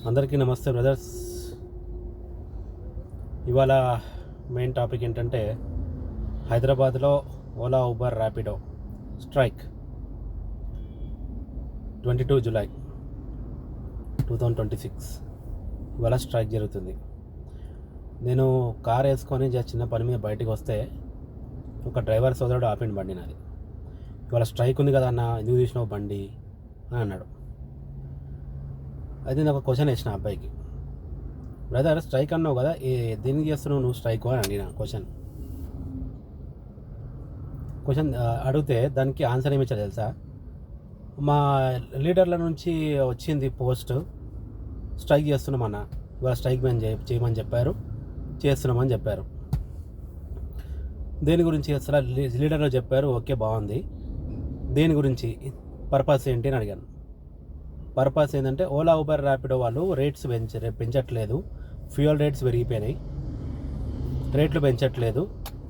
అందరికీ నమస్తే బ్రదర్స్. ఇవాళ మెయిన్ టాపిక్ ఏంటంటే హైదరాబాద్లో Ola Uber Rapido strike 22 July 2026 ఇవాళ స్ట్రైక్ జరుగుతుంది. నేను కార్ వేసుకొని చిన్న పని మీద బయటకు వస్తే ఒక డ్రైవర్ సోదరుడు ఆపిండి బండి నాది. ఇవాళ స్ట్రైక్ ఉంది కదా అన్న, ఎందుకు తీసినావు బండి అని అన్నాడు. అయితే నేను ఒక క్వశ్చన్ వేసిన అబ్బాయికి, బ్రదర్ స్ట్రైక్ అన్నావు కదా, దేనికి చేస్తున్నావు నువ్వు స్ట్రైక్ అని అడిగిన. క్వశ్చన్ అడిగితే దానికి ఆన్సర్ ఏమి ఇచ్చారు తెలుసా? మా లీడర్ల నుంచి వచ్చింది పోస్ట్, స్ట్రైక్ చేస్తున్నామన్న, ఇవాళ స్ట్రైక్ చేయమని చెప్పారు, చేస్తున్నామని చెప్పారు. దేని గురించి చేస్తారా? లీడర్లు చెప్పారు, ఓకే బాగుంది. దేని గురించి, పర్పస్ ఏంటి అని అడిగాను. పర్పస్ ఏంటంటే ఓలా ఊబర్ ర్యాపిడో వాళ్ళు రేట్స్ పెంచట్లేదు, ఫ్యూయల్ రేట్స్ పెరిగిపోయినాయి, రేట్లు పెంచట్లేదు,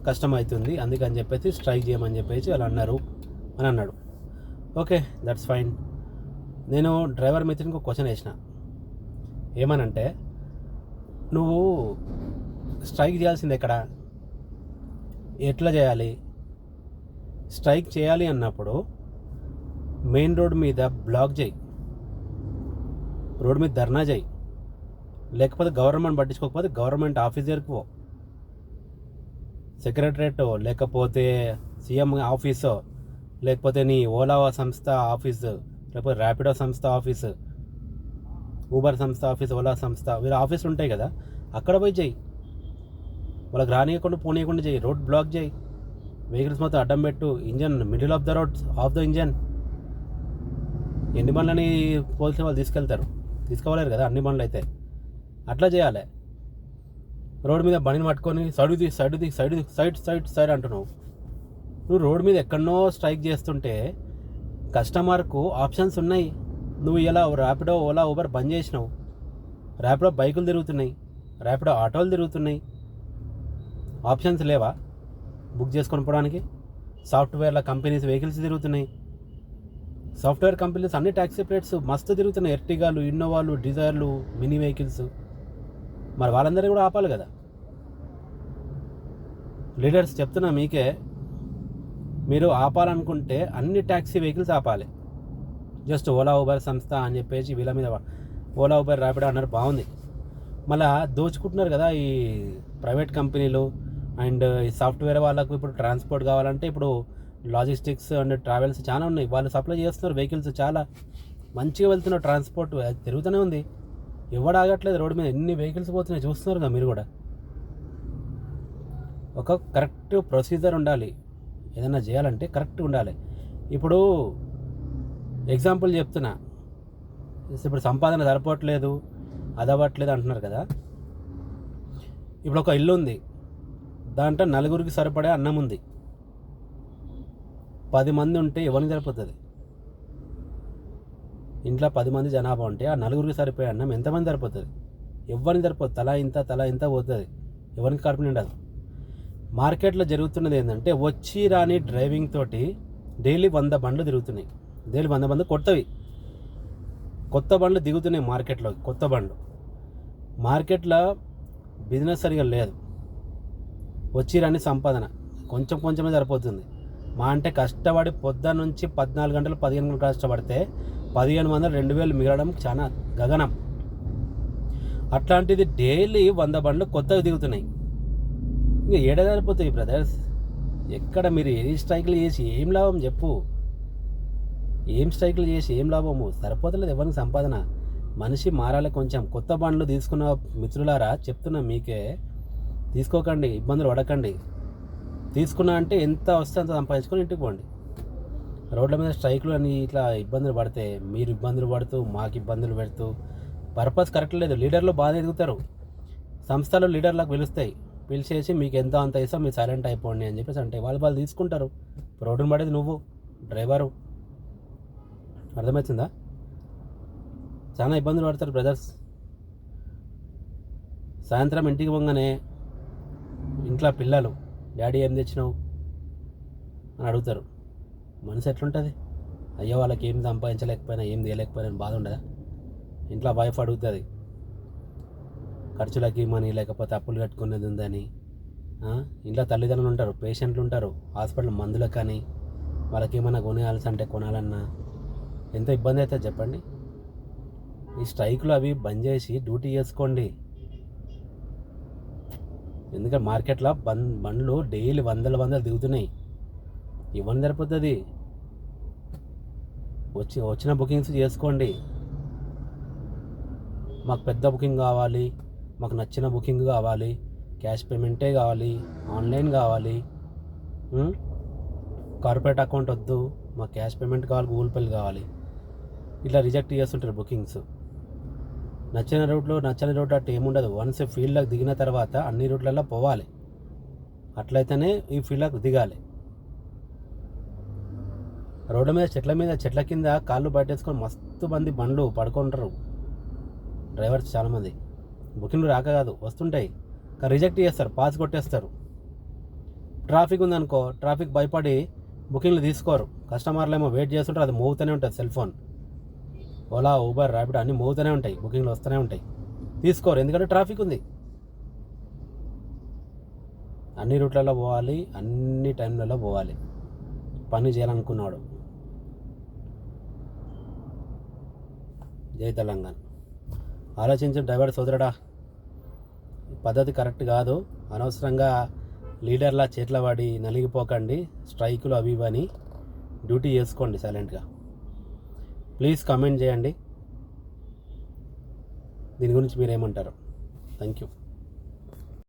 కష్టం అవుతుంది, అందుకని చెప్పేసి స్ట్రైక్ చేయమని చెప్పేసి వాళ్ళు అన్నారు అని అన్నాడు. Okay, that's fine. నేను డ్రైవర్ మిత్రునికి ఒక క్వశ్చన్ వేసిన, ఏమనంటే, నువ్వు స్ట్రైక్ చేయాల్సింది ఎక్కడ, ఎట్లా చేయాలి? స్ట్రైక్ చేయాలి అన్నప్పుడు మెయిన్ రోడ్ మీద బ్లాక్ చేయి, రోడ్ మీద ధర్నా చేయి, లేకపోతే గవర్నమెంట్ పట్టించుకోకపోతే గవర్నమెంట్ ఆఫీస్ దగ్గరికి పో, సెక్రటరేట్, లేకపోతే సీఎం ఆఫీసో, లేకపోతే నీ ఓలా సంస్థ ఆఫీసు, లేకపోతే ర్యాపిడో సంస్థ ఆఫీసు, ఊబర్ సంస్థ ఆఫీస్, ఓలా సంస్థ, వీళ్ళ ఆఫీసులు ఉంటాయి కదా, అక్కడ పోయి చేయి. వాళ్ళకి రానియకుండా పోనీయకుండా చేయి, రోడ్ బ్లాక్ చేయి, వెహికల్స్ మొత్తం అడ్డం పెట్టు, engine middle of the road, of the engine. ఎన్ని బండ్లని పోలీసులు వాళ్ళు తీసుకోలేరు కదా అన్ని బండ్లు అయితే. అట్లా చేయాలి. రోడ్ మీద బండిని పట్టుకొని సైడ్ అంటున్నావు. నువ్వు రోడ్ మీద ఎక్కడనో స్ట్రైక్ చేస్తుంటే కస్టమర్కు ఆప్షన్స్ ఉన్నాయి. నువ్వు ఇలా ర్యాపిడో, ఓలా, ఊబర్ బంద్ చేసినావు. ర్యాపిడో బైకులు తిరుగుతున్నాయి, ర్యాపిడో ఆటోలు తిరుగుతున్నాయి, ఆప్షన్స్ లేవా బుక్ చేసుకొని పోవడానికి? సాఫ్ట్వేర్ల కంపెనీస్ వెహికల్స్ తిరుగుతున్నాయి, సాఫ్ట్వేర్ కంపెనీస్ అన్ని ట్యాక్సీ ప్లేట్స్ మస్తు తిరుగుతున్నాయి, ఎర్టిగాలు, ఇన్నోవాలు, డిజైర్లు, మినీ వెహికల్స్. మరి వాళ్ళందరినీ కూడా ఆపాలి కదా. లీడర్స్ చెప్తున్నా మీకే, మీరు ఆపాలనుకుంటే అన్ని ట్యాక్సీ వెహికల్స్ ఆపాలి. జస్ట్ ఓలా ఊబర్ సంస్థ అని చెప్పేసి వీళ్ళ మీద ఓలా ఊబర్ ర్యాపిడో అన్నారు, బాగుంది. మళ్ళీ దోచుకుంటున్నారు కదా ఈ ప్రైవేట్ కంపెనీలు అండ్ ఈ సాఫ్ట్వేర్ వాళ్ళకు. ఇప్పుడు ట్రాన్స్పోర్ట్ కావాలంటే ఇప్పుడు లాజిస్టిక్స్ అండ్ ట్రావెల్స్ చాలా ఉన్నాయి, వాళ్ళు సప్లై చేస్తున్నారు వెహికల్స్, చాలా మంచిగా వెళ్తున్నారు, ట్రాన్స్పోర్ట్ తిరుగుతూనే ఉంది, ఎవడు ఆగట్లేదు. రోడ్డు మీద ఎన్ని వెహికల్స్ పోతున్నాయి చూస్తున్నారు కదా మీరు కూడా. ఒక కరెక్ట్ ప్రొసీజర్ ఉండాలి, ఏదైనా చేయాలంటే కరెక్ట్గా ఉండాలి. ఇప్పుడు ఎగ్జాంపుల్ చెప్తున్నా, ఇప్పుడు సంపాదన సరిపోవట్లేదు, అదవ్వట్లేదు అంటున్నారు కదా. ఇప్పుడు ఒక ఇల్లు ఉంది, దాంట్లో నలుగురికి సరిపడే అన్నం ఉంది. 10 మంది ఉంటే ఎవరికి సరిపోతుంది? ఇంట్లో 10 మంది జనాభా ఉంటే ఆ నలుగురికి సరిపోయే అన్నం ఎంతమంది సరిపోతుంది? ఎవరికి సరిపోతుంది? తలా ఇంత పోతుంది, ఎవరికి కడుపు నిండదు. మార్కెట్లో జరుగుతున్నది ఏంటంటే, వచ్చి రాని డ్రైవింగ్ తోటి డైలీ 100 బండ్లు తిరుగుతున్నాయి, డైలీ 100 బండ్లు కొత్త బండ్లు దిగుతున్నాయి మార్కెట్లో. కొత్త బండ్లు మార్కెట్లో బిజినెస్ సరిగా లేదు, వచ్చి రాని సంపాదన కొంచెమే సరిపోతుంది. మా అంటే కష్టపడి పొద్దున్న నుంచి 14 గంటలు 15 గంటలు కష్టపడితే 1500 2000 మిగలడం చాలా గగనం. అట్లాంటిది డైలీ 100 బండ్లు కొత్తగా దిగుతున్నాయి. ఇంకా ఏడా సరిపోతాయి బ్రదర్స్? ఎక్కడ మీరు ఏ స్ట్రైక్లు చేసి ఏం లాభం చెప్పు? ఏం స్ట్రైక్లు చేసి ఏం లాభము? సరిపోతలేదు ఎవరికి సంపాదన. మనిషి మారాలి కొంచెం. కొత్త బండ్లు తీసుకున్న మిత్రులారా చెప్తున్నా మీకే, తీసుకోకండి, ఇబ్బందులు పడకండి. తీసుకున్నా అంటే ఎంత వస్తే అంత సంపాదించుకొని ఇంటికి పోండి. రోడ్ల మీద స్ట్రైక్లు అని ఇట్లా ఇబ్బందులు పడితే మీరు ఇబ్బందులు పడుతూ మాకు ఇబ్బందులు పెడుతూ పర్పస్ కరెక్ట్ లేదు. లీడర్లు బాగా ఎదుగుతారు, సంస్థలు లీడర్లకు పిలిచేసి మీకు ఎంత అంత ఇస్తాం, మీరు సైలెంట్ అయిపోండి అని చెప్పేసి అంటే వాళ్ళు తీసుకుంటారు. రోడ్డును పడేది నువ్వు, డ్రైవరు. అర్థమవుతుందా? చాలా ఇబ్బందులు పడతారు బ్రదర్స్. సాయంత్రం ఇంటికి పోగానే ఇంట్లో పిల్లలు, డాడీ ఏం తెచ్చినావు అని అడుగుతారు. మనసు ఎట్లుంటుంది? అయ్యో వాళ్ళకి ఏం సంపాదించలేకపోయినా, ఏం తీయలేకపోయినా బాధ ఉండదా? ఇంట్లో వైఫ్ అడుగుతుంది, ఖర్చులకి మనీ, లేకపోతే అప్పులు కట్టుకునేది ఉందని. ఇంట్లో తల్లిదండ్రులు ఉంటారు, పేషెంట్లు ఉంటారు, హాస్పిటల్ మందులకు కానీ వాళ్ళకి ఏమైనా కొనేయాల్సి అంటే కొనాలన్నా ఎంత ఇబ్బంది అవుతుంది చెప్పండి. ఈ స్ట్రైకులు అవి బంద్ చేసి డ్యూటీ చేసుకోండి. ఎందుకంటే మార్కెట్లో బండ్లు డైలీ వందలు దిగుతున్నాయి. ఇవ్వని సరిపోతుంది. వచ్చిన బుకింగ్స్ చేసుకోండి. మాకు పెద్ద బుకింగ్ కావాలి, మాకు నచ్చిన బుకింగ్ కావాలి, క్యాష్ పేమెంటే కావాలి, ఆన్లైన్ కావాలి, కార్పొరేట్ అకౌంట్ వద్దు, మాకు క్యాష్ పేమెంట్ కావాలి, గూగుల్ పేలు కావాలి, ఇట్లా రిజెక్ట్ చేస్తుంటారు బుకింగ్స్. నచ్చిన రూట్ అట్టు ఏముండదు. వన్స్ ఫీల్డ్లోకి దిగిన తర్వాత అన్ని రూట్లలో పోవాలి. అట్లయితేనే ఈ ఫీల్డ్లోకి దిగాలి. రోడ్డు మీద చెట్ల కింద కాళ్ళు బయటేసుకొని మస్తు మంది బండ్లు పడుకుంటారు డ్రైవర్స్ చాలామంది. బుకింగ్లు రాక కాదు, వస్తుంటాయి, కానీ రిజెక్ట్ చేస్తారు, పాస్ కొట్టేస్తారు. ట్రాఫిక్ ఉందనుకో, ట్రాఫిక్ భయపడి బుకింగ్లు తీసుకోరు. కస్టమర్లు ఏమో వెయిట్ చేస్తుంటారు, అది మోగుతూనే ఉంటుంది. Cell phone, Ola, Uber, Rapido అన్నీ మోగుతూనే ఉంటాయి, బుకింగ్లు వస్తూనే ఉంటాయి, తీసుకోరు. ఎందుకంటే ట్రాఫిక్ ఉంది. అన్ని రూట్లలో పోవాలి, అన్ని టైంలలో పోవాలి పని చేయాలనుకున్నాడు. జై తెలంగాణ. ఆలోచించిన డ్రైవర్ సోదరుడా, పద్ధతి కరెక్ట్ కాదు. అనవసరంగా లీడర్లా చేట్ల పడి నలిగిపోకండి. స్ట్రైకులు అవి ఇవని డ్యూటీ చేసుకోండి సైలెంట్గా. ప్లీజ్ కామెంట్ చేయండి దీని గురించి మీరేమంటారు. Thank you.